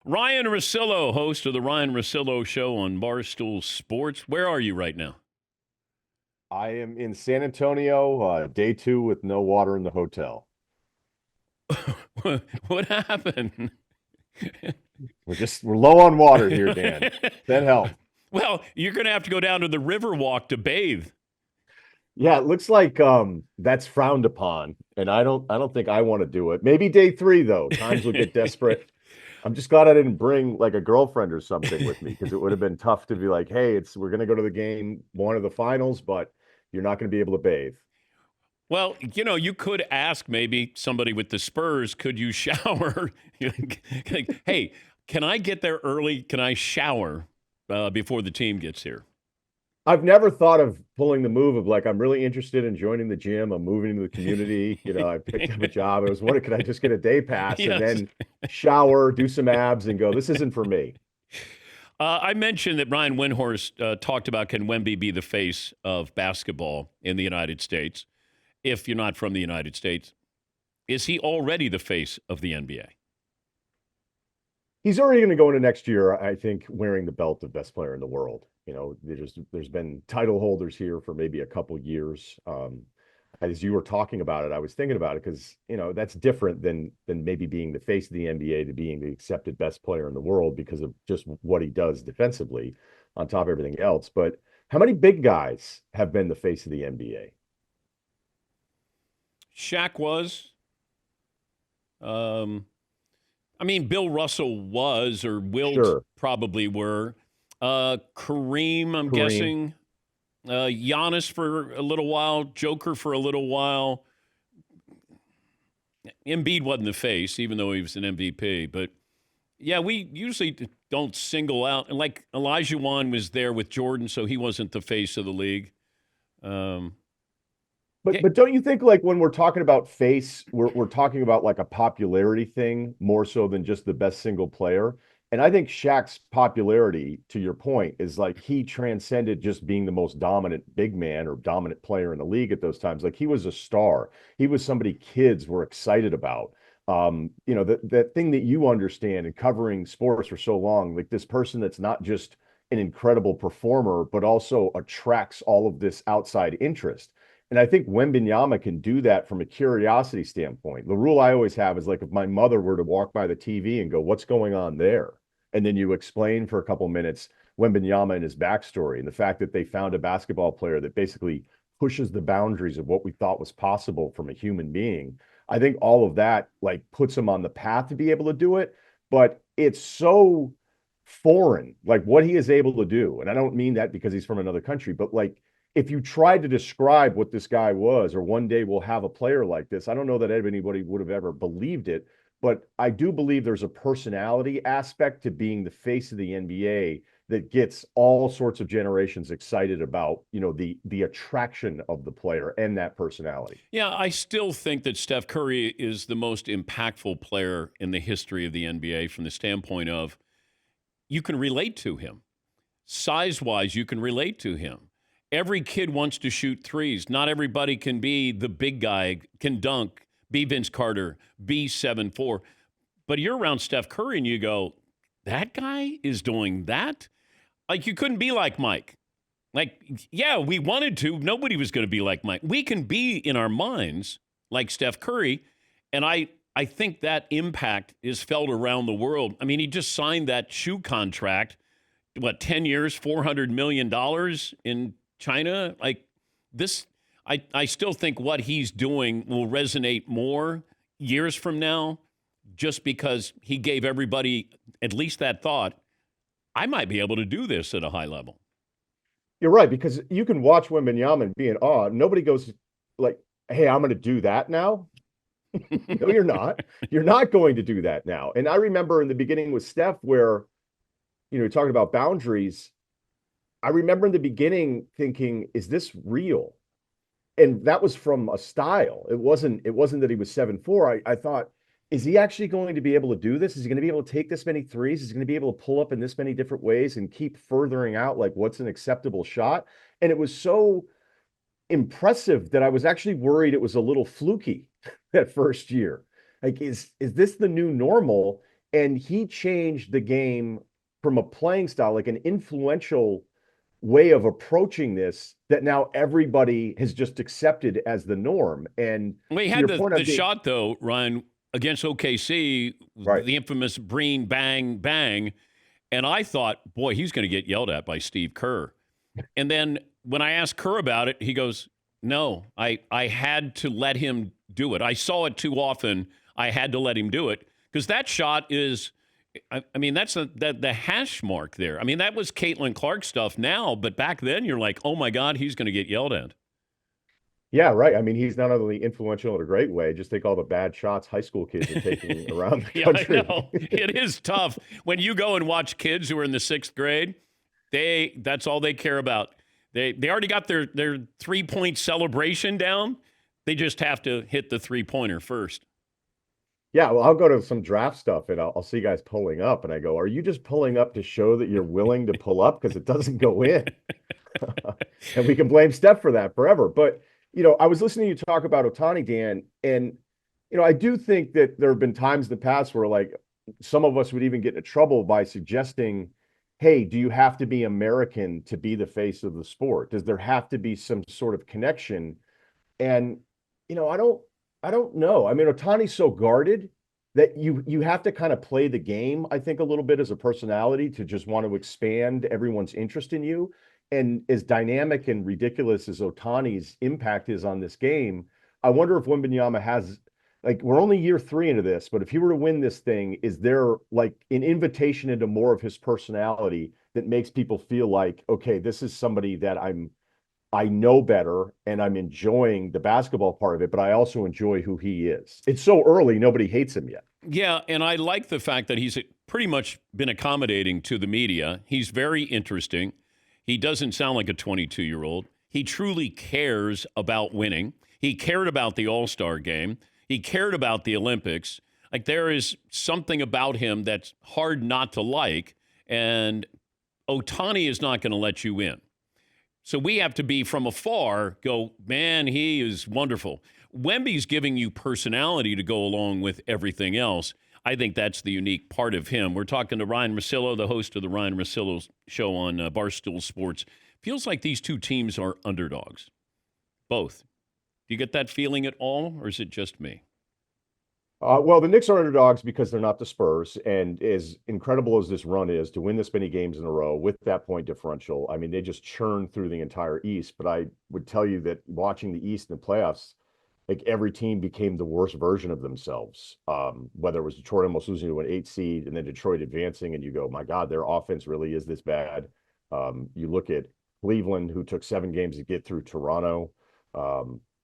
Ryen Russillo, host of the Ryen Russillo Show on Barstool Sports. Where are you right now? I am in San Antonio, day two with no water in the hotel. What happened? We're low on water here, Dan. Send help. Well, you're going to have to go down to the river walk to bathe. Yeah, it looks like that's frowned upon, and I don't think I want to do it. Maybe day three though. Times will get desperate. I'm just glad I didn't bring like a girlfriend or something with me because it would have been tough to be like, hey, we're gonna go to the game, one of the finals, but you're not gonna be able to bathe. Well, you could ask maybe somebody with the Spurs, could you shower? Hey, can I get there early? Can I shower before the team gets here? I've never thought of pulling the move of like I'm really interested in joining the gym. I'm moving into the community. I picked up a job. It was what could I just get a day pass and Yes. then shower, do some abs, and go? This isn't for me. I mentioned that Brian Windhorst talked about can Wemby be the face of basketball in the United States if you're not from the United States. Is he already the face of the NBA? He's already going to go into next year, I think, wearing the belt of best player in the world. There's been title holders here for maybe a couple years. As you were talking about it, I was thinking about it because that's different than maybe being the face of the NBA to being the accepted best player in the world because of just what he does defensively on top of everything else. But how many big guys have been the face of the NBA? Shaq was. Um, I mean, Bill Russell was, or Wilt Sure, probably were. Kareem, I'm Kareem. guessing. Giannis for a little while. Joker for a little while. Embiid wasn't the face, even though he was an MVP. But yeah, we usually don't single out. And like Elijah Wan was there with Jordan, so he wasn't the face of the league. Um, But yeah, but don't you think like when we're talking about face, we're talking about like a popularity thing more so than just the best single player? And I think Shaq's popularity, to your point, is like he transcended just being the most dominant big man or dominant player in the league at those times. Like he was a star. He was somebody kids were excited about. That thing that you understand and covering sports for so long, like this person that's not just an incredible performer, but also attracts all of this outside interest. And I think Wembanyama can do that from a curiosity standpoint. The rule I always have is like if my mother were to walk by the TV and go, "What's going on there?" And then you explain for a couple of minutes Wembanyama and his backstory and the fact that they found a basketball player that basically pushes the boundaries of what we thought was possible from a human being. I think all of that like puts him on the path to be able to do it, but it's so foreign, like what he is able to do. And I don't mean that because he's from another country, but like if you tried to describe what this guy was, or one day we'll have a player like this, I don't know that anybody would have ever believed it, but I do believe there's a personality aspect to being the face of the NBA that gets all sorts of generations excited about, the attraction of the player and that personality. yeah, I still think that Steph Curry is the most impactful player in the history of the NBA from the standpoint of you can relate to him. Size wise, you can relate to him. Every kid wants to shoot threes. Not everybody can be the big guy, can dunk, be Vince Carter, be 7'4". But you're around Steph Curry and you go, that guy is doing that? Like, you couldn't be like Mike. Like, yeah, we wanted to. Nobody was going to be like Mike. We can be in our minds like Steph Curry. And I think that impact is felt around the world. I mean, he just signed that shoe contract, what, 10 years, $400 million dollars in China? Like this, I still think what he's doing will resonate more years from now just because he gave everybody at least that thought. I might be able to do this at a high level. You're right, because you can watch Wembanyama and be in awe. Nobody goes like, "Hey, I'm going to do that now." No, you're not. You're not going to do that now. And I remember in the beginning with Steph, where talking about boundaries. I remember in the beginning thinking, "Is this real?" And that was from a style. It wasn't that he was 7'4". I thought, is he actually going to be able to do this? Is he going to be able to take this many threes? Is he going to be able to pull up in this many different ways and keep furthering out like what's an acceptable shot? And it was so impressive that I was actually worried it was a little fluky that first year. Like, is this the new normal? And he changed the game from a playing style, like an influential way of approaching this that now everybody has just accepted as the norm. And We to had your the point, the shot though, Ryan, against OKC, right. the infamous Breen bang bang, and I thought, boy, he's going to get yelled at by Steve Kerr. And then when I asked Kerr about it, he goes, "No, I had to let him do it. I saw it too often. I had to let him do it because that shot is." I mean, that's the hash mark there. I mean, that was Caitlin Clark stuff now, but back then you're like, oh my God, he's going to get yelled at. Yeah, right. I mean, he's not only influential in a great way. Just think all the bad shots high school kids are taking around the Yeah, I country. know. It is tough. When you go and watch kids who are in the 6th grade, that's all they care about. They already got their 3-point celebration down. They just have to hit the 3-pointer first. Yeah, well, I'll go to some draft stuff and I'll see guys pulling up, and I go, "Are you just pulling up to show that you're willing to pull up because it doesn't go in?" And we can blame Steph for that forever. But I was listening to you talk about Otani, Dan, and I do think that there have been times in the past where like some of us would even get into trouble by suggesting, "Hey, do you have to be American to be the face of the sport? Does there have to be some sort of connection?" And I don't know. I mean, Otani's so guarded that you have to kind of play the game, I think, a little bit as a personality to just want to expand everyone's interest in you. And as dynamic and ridiculous as Otani's impact is on this game, I wonder if Wembanyama has, like, we're only year 3 into this, but if he were to win this thing, is there like an invitation into more of his personality that makes people feel like, okay, this is somebody that I know better and I'm enjoying the basketball part of it, but I also enjoy who he is. It's so early, nobody hates him yet. Yeah, and I like the fact that he's pretty much been accommodating to the media. He's very interesting. He doesn't sound like a 22-year-old. He truly cares about winning. He cared about the All-Star game. He cared about the Olympics. Like, there is something about him that's hard not to like, and Otani is not going to let you in. So we have to be from afar, go, man, he is wonderful. Wemby's giving you personality to go along with everything else. I think that's the unique part of him. We're talking to Ryen Russillo, the host of the Ryen Russillo show on Barstool Sports. Feels like these two teams are underdogs, both. Do you get that feeling at all, or is it just me? Well, the Knicks are underdogs because they're not the Spurs. And as incredible as this run is to win this many games in a row with that point differential, I mean, they just churned through the entire East. But I would tell you that watching the East in the playoffs, like every team became the worst version of themselves. Whether it was Detroit almost losing to an 8 seed and then Detroit advancing, and you go, my God, their offense really is this bad. You look at Cleveland, who took 7 games to get through Toronto.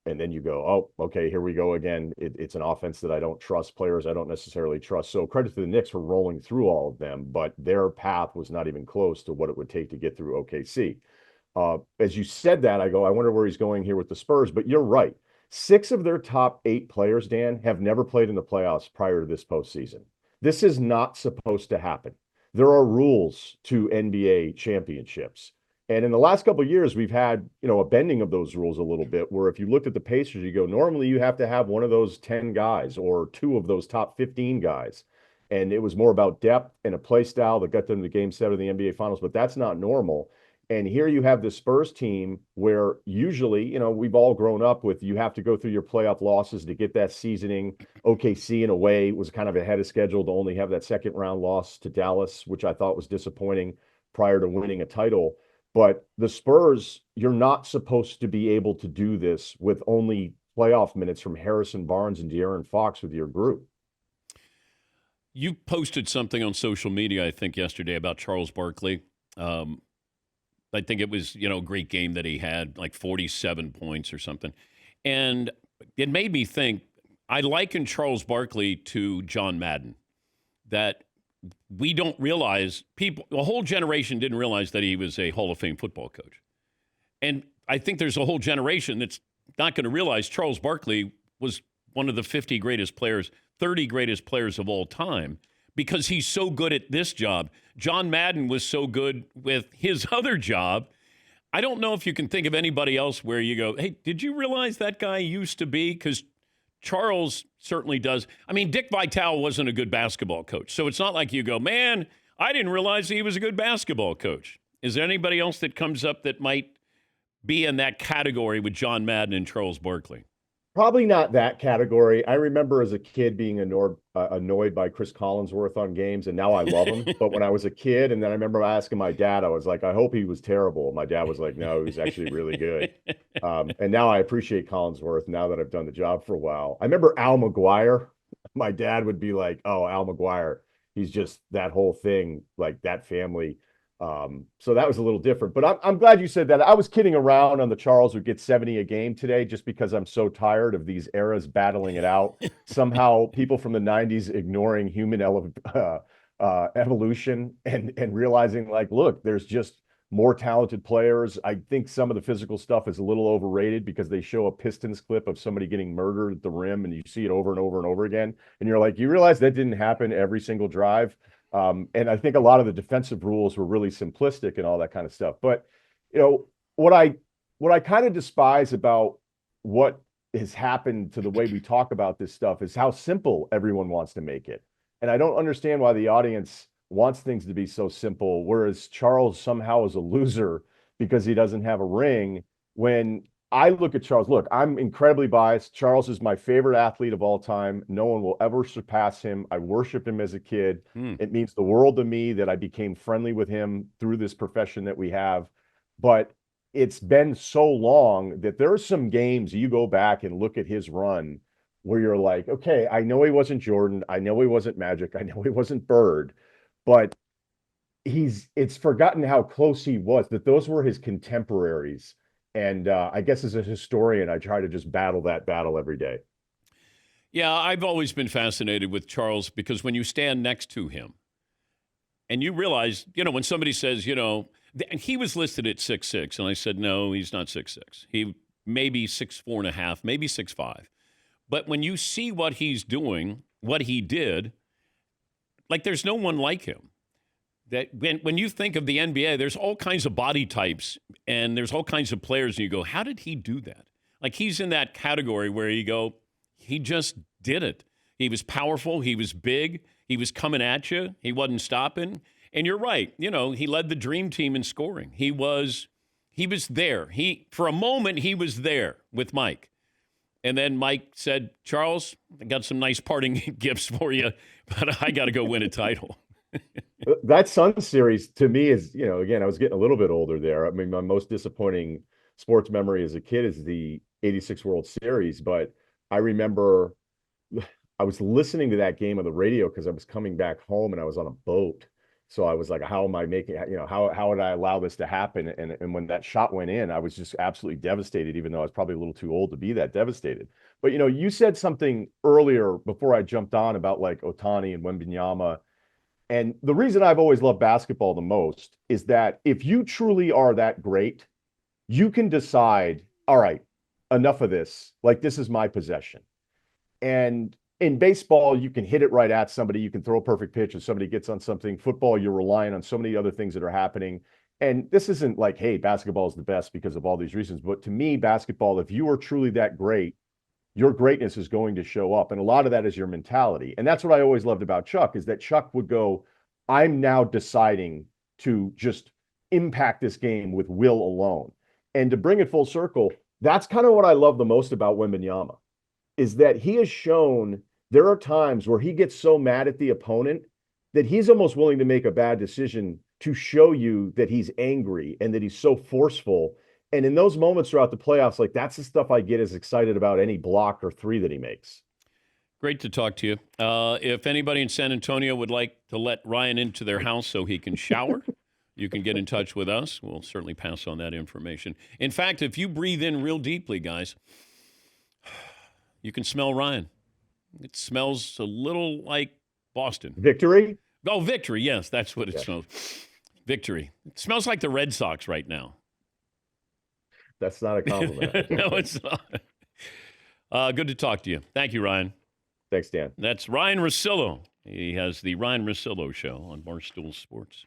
And then you go, oh, okay, here we go again. It's an offense that I don't trust, players I don't necessarily trust. So credit to the Knicks for rolling through all of them, but their path was not even close to what it would take to get through OKC. As you said that, I go, I wonder where he's going here with the Spurs, but you're right. 6 of their top 8 players, Dan, have never played in the playoffs prior to this postseason. This is not supposed to happen. There are rules to NBA championships. And in the last couple of years, we've had, a bending of those rules a little bit, where if you looked at the Pacers, you go, normally you have to have one of those 10 guys or 2 of those top 15 guys. And it was more about depth and a play style that got them to game 7 of the NBA Finals, but that's not normal. And here you have the Spurs team where usually, we've all grown up with, you have to go through your playoff losses to get that seasoning. OKC in a way was kind of ahead of schedule to only have that second round loss to Dallas, which I thought was disappointing prior to winning a title. But the Spurs, you're not supposed to be able to do this with only playoff minutes from Harrison Barnes and De'Aaron Fox with your group. You posted something on social media, I think, yesterday about Charles Barkley. I think it was, a great game that he had, like 47 points or something. And it made me think, I liken Charles Barkley to John Madden, that we don't realize, a whole generation didn't realize that he was a Hall of Fame football coach. And I think there's a whole generation that's not going to realize Charles Barkley was one of the 50 greatest players, 30 greatest players of all time, because he's so good at this job. John Madden was so good with his other job. I don't know if you can think of anybody else where you go, hey, did you realize that guy used to be? Because Charles certainly does. I mean, Dick Vitale wasn't a good basketball coach. So it's not like you go, man, I didn't realize he was a good basketball coach. Is there anybody else that comes up that might be in that category with John Madden and Charles Barkley? Probably not that category. I remember as a kid being annoyed by Chris Collinsworth on games, and now I love him. But when I was a kid, and then I remember asking my dad, I was like, I hope he was terrible. And my dad was like, no, he was actually really good. And now I appreciate Collinsworth now that I've done the job for a while. I remember Al McGuire. My dad would be like, oh, Al McGuire. He's just that whole thing, like that family. So that was a little different, but I'm glad you said that. I was kidding around on the Charles would get 70 a game today, just because I'm so tired of these eras battling it out. Somehow people from the 90s ignoring human evolution and realizing like, look, there's just more talented players. I think some of the physical stuff is a little overrated because they show a Pistons clip of somebody getting murdered at the rim and you see it over and over and over again. And you're like, you realize that didn't happen every single drive. And I think a lot of the defensive rules were really simplistic and all that kind of stuff. But, what I kind of despise about what has happened to the way we talk about this stuff is how simple everyone wants to make it. And I don't understand why the audience wants things to be so simple, whereas Charles somehow is a loser because he doesn't have a ring. When I look at Charles, look, I'm incredibly biased. Charles is my favorite athlete of all time. No one will ever surpass him. I worshiped him as a kid. It means the world to me that I became friendly with him through this profession that we have. But it's been so long that there are some games you go back and look at his run where you're like, okay, I know he wasn't Jordan. I know he wasn't Magic. I know he wasn't Bird, but it's forgotten how close he was, that those were his contemporaries. And I guess as a historian, I try to just battle that battle every day. Yeah, I've always been fascinated with Charles because when you stand next to him and you realize, when somebody says, he was listed at 6'6", and I said, no, he's not 6'6". He may be 6'4.5", maybe 6'5". But when you see what he's doing, what he did, like there's no one like him. That when you think of the NBA, there's all kinds of body types and there's all kinds of players, and you go, how did he do that? Like he's in that category where you go, he just did it. He was powerful. He was big. He was coming at you. He wasn't stopping. And you're right. He led the dream team in scoring. He was there. For a moment, he was there with Mike. And then Mike said, Charles, I got some nice parting gifts for you, but I got to go win a title. That Suns series to me is, again, I was getting a little bit older there. I mean, my most disappointing sports memory as a kid is the 86 World Series. But I remember I was listening to that game on the radio because I was coming back home and I was on a boat. So I was like, how am I making, how would I allow this to happen? And when that shot went in, I was just absolutely devastated, even though I was probably a little too old to be that devastated. But, you said something earlier before I jumped on about like Ohtani and Wembanyama. And the reason I've always loved basketball the most is that if you truly are that great, you can decide, all right, enough of this. Like, this is my possession. And in baseball, you can hit it right at somebody. You can throw a perfect pitch if somebody gets on something. Football, you're relying on so many other things that are happening. And this isn't like, hey, basketball is the best because of all these reasons. But to me, basketball, if you are truly that great, your greatness is going to show up. And a lot of that is your mentality. And that's what I always loved about Chuck, is that Chuck would go, I'm now deciding to just impact this game with will alone. And to bring it full circle, that's kind of what I love the most about Wembanyama, is that he has shown there are times where he gets so mad at the opponent that he's almost willing to make a bad decision to show you that he's angry and that he's so forceful. And in those moments throughout the playoffs, like that's the stuff I get as excited about any block or three that he makes. Great to talk to you. If anybody in San Antonio would like to let Ryen into their house so he can shower, you can get in touch with us. We'll certainly pass on that information. In fact, if you breathe in real deeply, guys, you can smell Ryen. It smells a little like Boston. Victory? Oh, victory. Yes, that's what it smells. Victory. It smells like the Red Sox right now. That's not a compliment. No, it's not. Good to talk to you. Thank you, Ryen. Thanks, Dan. That's Ryen Russillo. He has the Ryen Russillo Show on Barstool Sports.